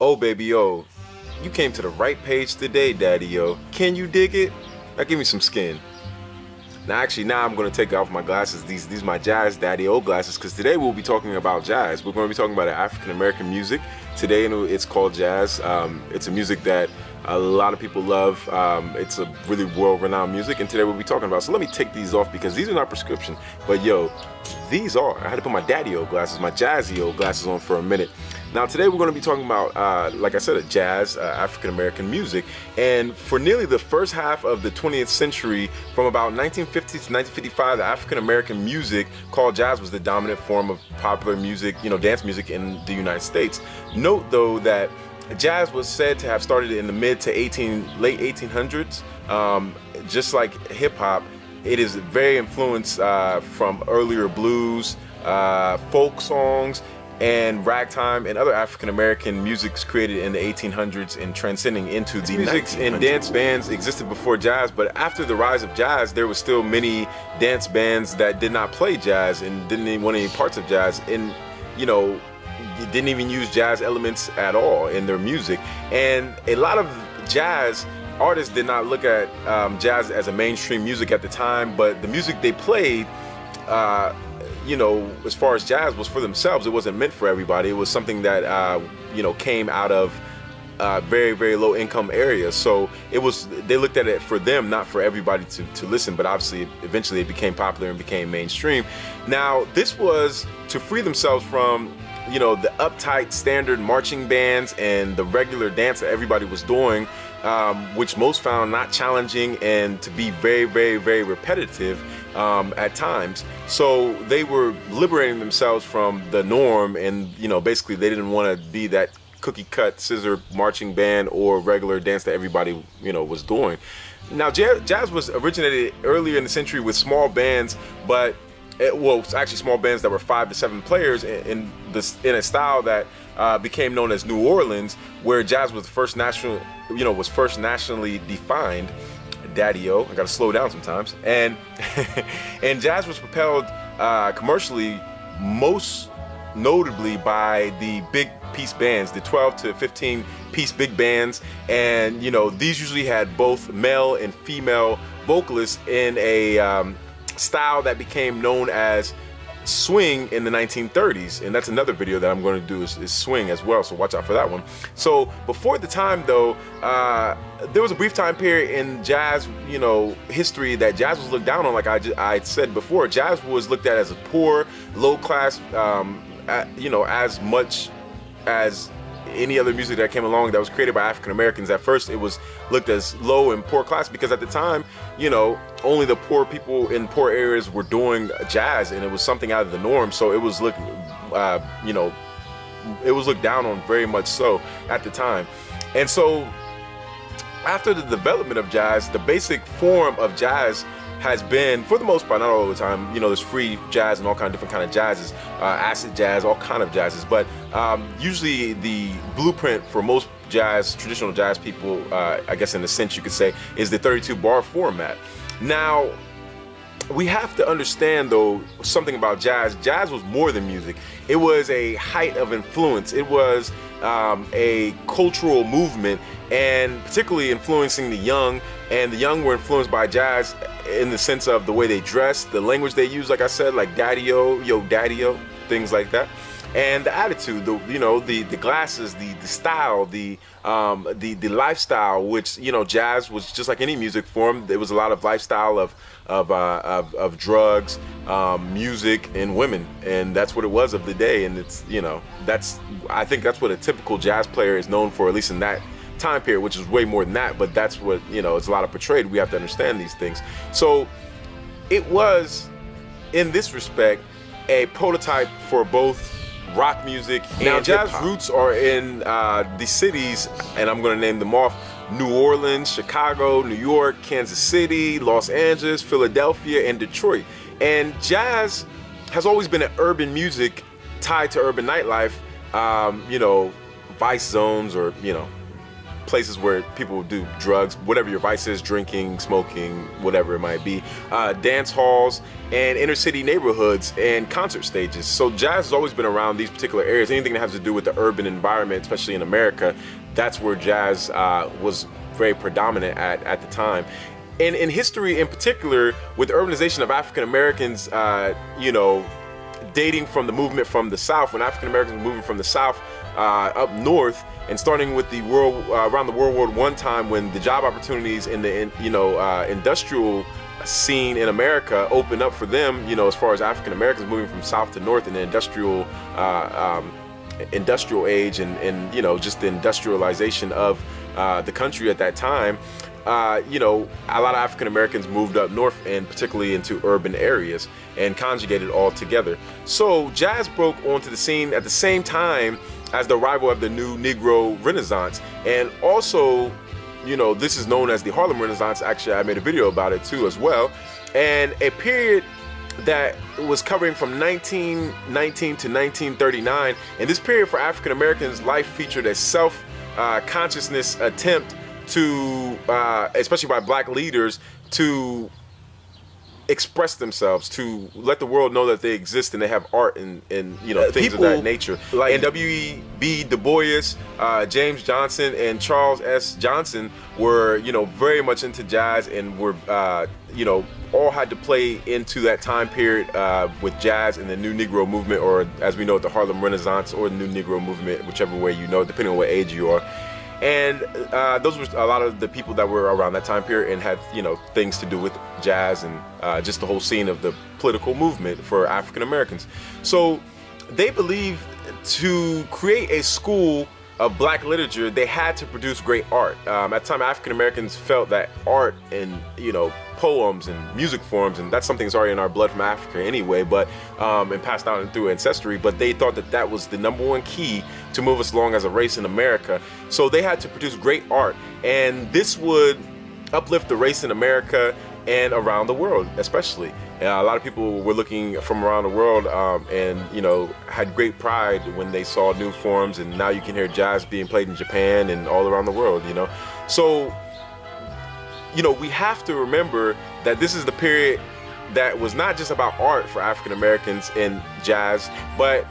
Oh baby, oh, you came to the right page today, daddy-o. Can you dig it? Now give me some skin. Now I'm going to take off my glasses. These my jazz daddy-o glasses, because today we'll be talking about jazz. We're going to be talking about African-American music. Today it's called jazz. It's a music that a lot of people love. It's a really world-renowned music, and today we'll be talking about. So let me take these off because these are not prescription, but yo, these are. I had to put my daddy-o glasses, my jazzy-o glasses on for a minute. Now today we're going to be talking about, like I said, jazz, African-American music. And for nearly the first half of the 20th century, from about 1950 to 1955, the African-American music called jazz was the dominant form of popular music, dance music in the United States. Note though that jazz was said to have started in the late 1800s. Just like hip-hop, it is very influenced from earlier blues, folk songs, and ragtime and other African-American musics created in the 1800s and transcending into the music and dance bands existed before jazz. But after the rise of jazz, there was still many dance bands that did not play jazz and didn't even want any parts of jazz, and didn't even use jazz elements at all in their music. And a lot of jazz artists did not look at jazz as a mainstream music at the time, but the music they played, as far as jazz was for themselves, it wasn't meant for everybody. It was something that, came out of very, very low income areas. So they looked at it for them, not for everybody to listen, but obviously eventually it became popular and became mainstream. Now, this was to free themselves from, the uptight standard marching bands and the regular dance that everybody was doing, which most found not challenging and to be very, very, very repetitive at times. So they were liberating themselves from the norm, and basically they didn't want to be that cookie cut scissor marching band or regular dance that everybody was doing. Now jazz was originated earlier in the century with small bands, but it's actually small bands that were 5 to 7 players in a style that became known as New Orleans, where jazz was first nationally defined. Daddy-o, I gotta slow down sometimes. And and jazz was propelled commercially, most notably by the big piece bands, the 12 to 15 piece big bands. And these usually had both male and female vocalists in a style that became known as swing in the 1930s, and that's another video that I'm going to do is swing as well, so watch out for that one. So before the time though, there was a brief time period in jazz history that jazz was looked down on. Like I said before, jazz was looked at as a poor, low class, as much as any other music that came along that was created by African Americans. At first it was looked as low and poor class because at the time, only the poor people in poor areas were doing jazz, and it was something out of the norm. So it was looked, it was looked down on very much so at the time. And so after the development of jazz, the basic form of jazz has been, for the most part, not all the time, there's free jazz and all kind of different kind of jazzes, acid jazz, all kind of jazzes, but usually the blueprint for most jazz, traditional jazz people, I guess in a sense you could say, is the 32 bar format. Now, we have to understand though something about jazz. Jazz was more than music. It was a height of influence. It was a cultural movement, and particularly influencing the young. And the young were influenced by jazz in the sense of the way they dress, the language they use, like I said, like daddy-o, yo daddy-o, things like that. And the attitude, the glasses, the style, the lifestyle, which jazz was just like any music form. There was a lot of lifestyle of drugs, music, and women, and that's what it was of the day. And it's I think that's what a typical jazz player is known for, at least in that time period, which is way more than that. But that's what it's a lot of portrayed. We have to understand these things. So it was, in this respect, a prototype for both rock music and now jazz hip-hop. Roots are in the cities, and I'm going to name them off: New Orleans, Chicago, New York, Kansas City, Los Angeles, Philadelphia, and Detroit. And jazz has always been an urban music tied to urban nightlife, vice zones, or places where people do drugs, whatever your vice is, drinking, smoking, whatever it might be, dance halls, and inner city neighborhoods and concert stages. So jazz has always been around these particular areas. Anything that has to do with the urban environment, especially in America, that's where jazz was very predominant at the time. And in history in particular, with the urbanization of African Americans, dating from the movement from the South, when African Americans were moving from the South up north, and starting with the around the World War I time, when the job opportunities in the industrial scene in America opened up for them, as far as African Americans moving from South to North in the industrial age, and just the industrialization of the country at that time. A lot of African Americans moved up north, and particularly into urban areas, and conjugated all together. So jazz broke onto the scene at the same time as the arrival of the new Negro Renaissance. And also, this is known as the Harlem Renaissance. Actually, I made a video about it too as well. And a period that was covering from 1919 to 1939. And this period for African Americans' life featured a self-consciousness attempt to, especially by black leaders, to express themselves, to let the world know that they exist and they have art and things of that nature. Like, and W.E.B. Du Bois, James Johnson, and Charles S. Johnson were, very much into jazz, and were, all had to play into that time period with jazz and the New Negro movement, or as we know it, the Harlem Renaissance, or the New Negro movement, whichever way depending on what age you are. And those were a lot of the people that were around that time period and had, things to do with jazz and just the whole scene of the political movement for African Americans. So they believed to create a school of black literature, they had to produce great art. At the time, African Americans felt that art and, poems and music forms, and that's something that's already in our blood from Africa anyway, but and passed down through ancestry, but they thought that that was the number one key to move us along as a race in America. So they had to produce great art, and this would uplift the race in America and around the world, especially. A lot of people were looking from around the world and, had great pride when they saw new forms, and now you can hear jazz being played in Japan and all around the world, So, we have to remember that this is the period that was not just about art for African Americans in jazz, but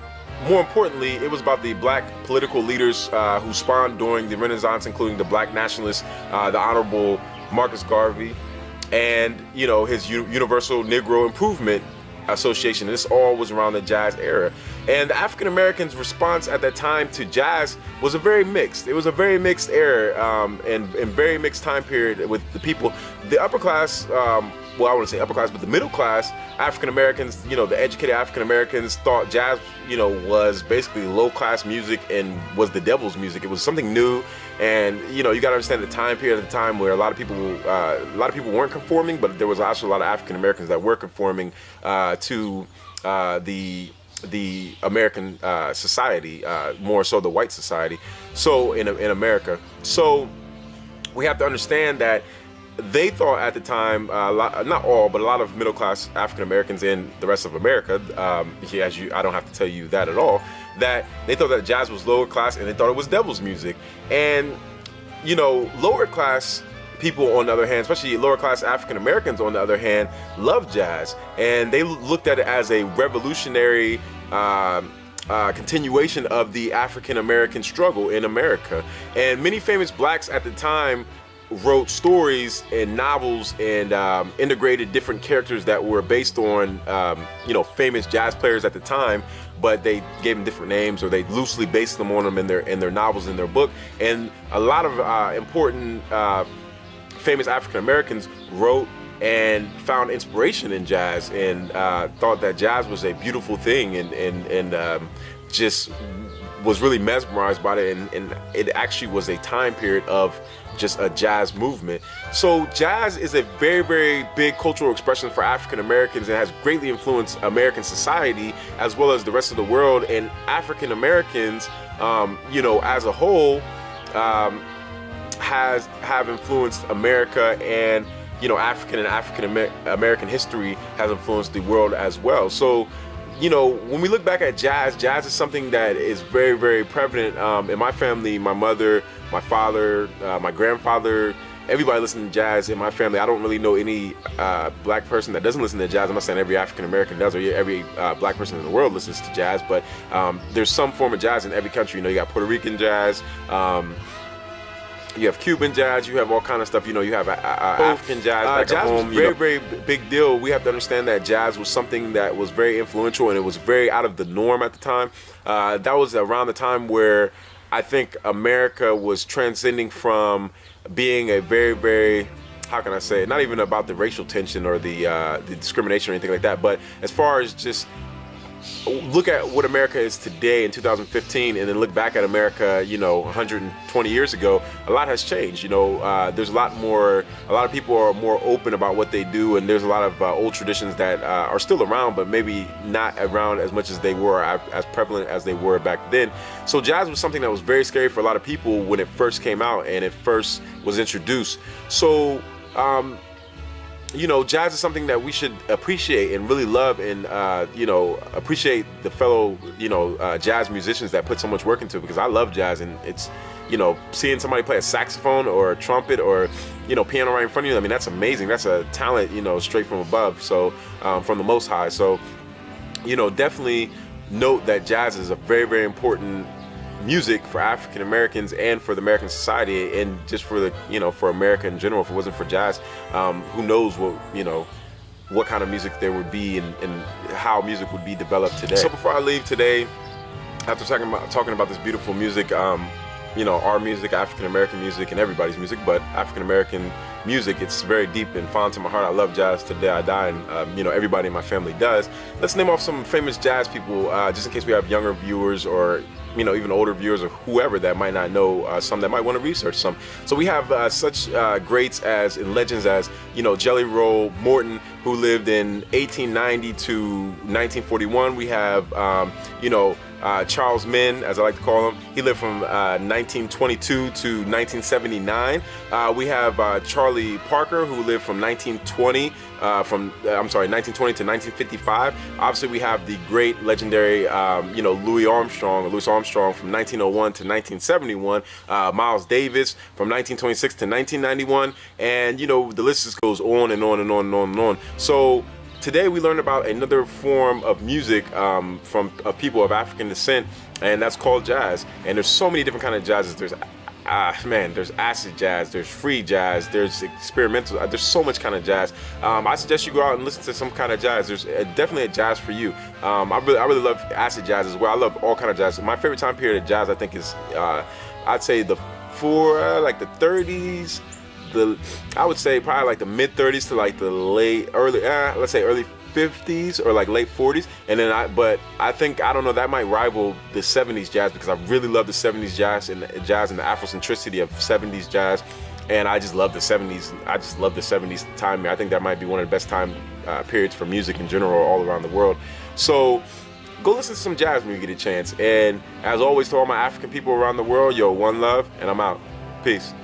more importantly, it was about the black political leaders who spawned during the Renaissance, including the black nationalists, the Honorable Marcus Garvey, and his Universal Negro Improvement Association. This all was around the jazz era, and the African Americans' response at that time to jazz was a very mixed. It was a very mixed era and very mixed time period with the people. The upper class, well, I wouldn't say upper class, but the middle class African Americans, the educated African Americans thought jazz, was basically low class music and was the devil's music. It was something new, and you got to understand the time period at the time where a lot of people weren't conforming, but there was also a lot of African Americans that were conforming to the American society, more so the white society. So in America, so we have to understand that they thought at the time, not all, but a lot of middle-class African Americans in the rest of America, I don't have to tell you that at all, that they thought that jazz was lower class and they thought it was devil's music. And, lower class people, on the other hand, especially lower class African Americans, on the other hand, loved jazz, and they looked at it as a revolutionary continuation of the African American struggle in America. And many famous blacks at the time wrote stories and novels and integrated different characters that were based on famous jazz players at the time, but they gave them different names, or they loosely based them on them in their novels, in their book. And a lot of important famous African Americans wrote and found inspiration in jazz, and thought that jazz was a beautiful thing, and just was really mesmerized by it, and it actually was a time period of just a jazz movement. So jazz is a very, very big cultural expression for African Americans, and has greatly influenced American society as well as the rest of the world. And African Americans, as a whole, have influenced America, and African American history has influenced the world as well. So you know, when we look back at jazz is something that is very, very prevalent in my family. My mother, my father, my grandfather, everybody listened to jazz in my family. I don't really know any black person that doesn't listen to jazz. I'm not saying every African American does, or every black person in the world listens to jazz, but there's some form of jazz in every country. You know, you got Puerto Rican jazz, you have Cuban jazz, you have all kind of stuff. You know, you have African jazz back jazz at home. was Very big deal. We have to understand that jazz was something that was very influential, and it was very out of the norm at the time. That was around the time where I think America was transcending from being a very, how can I say it? Not even about the racial tension or the discrimination or anything like that, but as far as just look at what America is today in 2015, and then look back at America, you know, 120 years ago. A lot has changed. You know, there's a lot of people are more open about what they do, and there's a lot of old traditions that are still around, but maybe not around as much as they were, as prevalent as they were back then. So jazz was something that was very scary for a lot of people when it first came out and it first was introduced. So you know, jazz is something that we should appreciate and really love, and you know, appreciate the fellow, you know, jazz musicians that put so much work into it, because I love jazz, and it's, you know, seeing somebody play a saxophone or a trumpet or, you know, piano right in front of you, I mean, that's amazing. That's a talent, you know, straight from above, so from the Most High. So, you know, definitely note that jazz is a very important music for African Americans and for the American society, and just for the, you know, for America in general. If it wasn't for jazz, who knows what, you know, what kind of music there would be, and how music would be developed today. So before I leave today, after talking about this beautiful music, you know, our music, African American music, and everybody's music, but African American music, it's very deep and fond to my heart. I love jazz till the day I die, and you know, everybody in my family does. Let's name off some famous jazz people, just in case we have younger viewers, or, you know, even older viewers, or whoever that might not know some, that might want to research some. So we have such greats as, and legends as, you know, Jelly Roll Morton, who lived in 1890 to 1941. We have, you know, Charles Min, as I like to call him. He lived from 1922 to 1979. We have Charlie Parker, who lived from 1920 to 1955. Obviously, we have the great, legendary, you know, Louis Armstrong from 1901 to 1971. Miles Davis from 1926 to 1991, and you know, the list just goes on and on and on and on and on. So today we learned about another form of music from people of African descent, and that's called jazz. And there's so many different kind of jazzes. There's there's acid jazz, there's free jazz, there's experimental, there's so much kind of jazz. I suggest you go out and listen to some kind of jazz. There's definitely a jazz for you. I really love acid jazz as well. I love all kind of jazz. My favorite time period of jazz, I think, is I'd say the 30s. I would say probably like the mid 30s to like the early 50s or like late 40s, and then I think, I don't know, that might rival the 70s jazz, because I really love the 70s jazz and the Afrocentricity of 70s jazz, and I just love the 70s. I just love the 70s time. I think that might be one of the best time periods for music in general all around the world. So go listen to some jazz when you get a chance, and as always, to all my African people around the world, yo, one love, and I'm out. Peace.